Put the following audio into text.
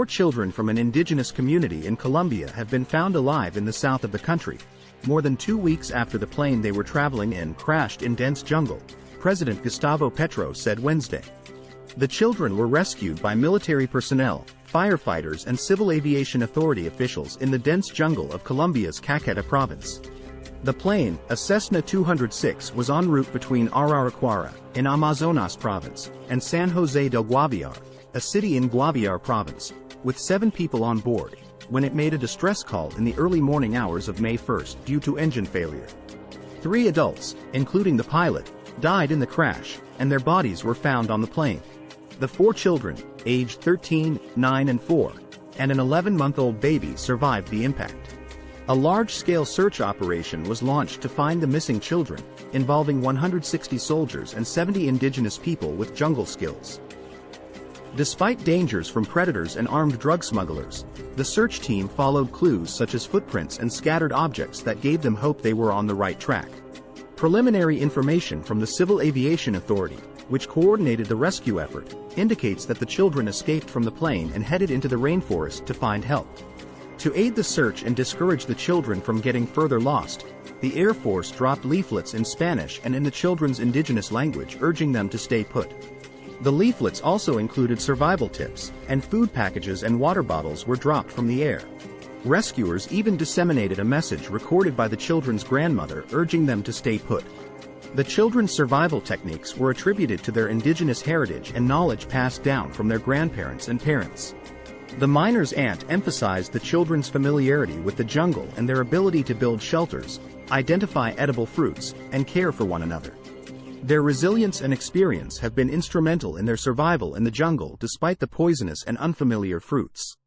children from an indigenous community in Colombia have been found alive in the south of the country, more than 2 weeks after the plane they were traveling in crashed in dense jungle, President Gustavo Petro said Wednesday. The children were rescued by military personnel, firefighters and civil aviation authority officials in the dense jungle of Colombia's Caqueta province. The plane, a Cessna 206, was en route between Araraquara, in Amazonas province, and San José del Guaviare, a city in Guaviare province, with 7 people on board, when it made a distress call in the early morning hours of May 1 due to engine failure. 3 adults, including the pilot, died in the crash, and their bodies were found on the plane. The 4 children, aged 13, 9 and 4, and an 11-month-old baby survived the impact. A large-scale search operation was launched to find the missing children, involving 160 soldiers and 70 indigenous people with jungle skills. Despite dangers from predators and armed drug smugglers, the search team followed clues such as footprints and scattered objects that gave them hope they were on the right track. Preliminary information from the Civil Aviation Authority, which coordinated the rescue effort, indicates that the children escaped from the plane and headed into the rainforest to find help. To aid the search and discourage the children from getting further lost, the Air Force dropped leaflets in Spanish and in the children's indigenous language urging them to stay put. The leaflets also included survival tips, and food packages and water bottles were dropped from the air. Rescuers even disseminated a message recorded by the children's grandmother urging them to stay put. The children's survival techniques were attributed to their indigenous heritage and knowledge passed down from their grandparents and parents. The miner's aunt emphasized the children's familiarity with the jungle and their ability to build shelters, identify edible fruits, and care for one another. Their resilience and experience have been instrumental in their survival in the jungle despite the poisonous and unfamiliar fruits.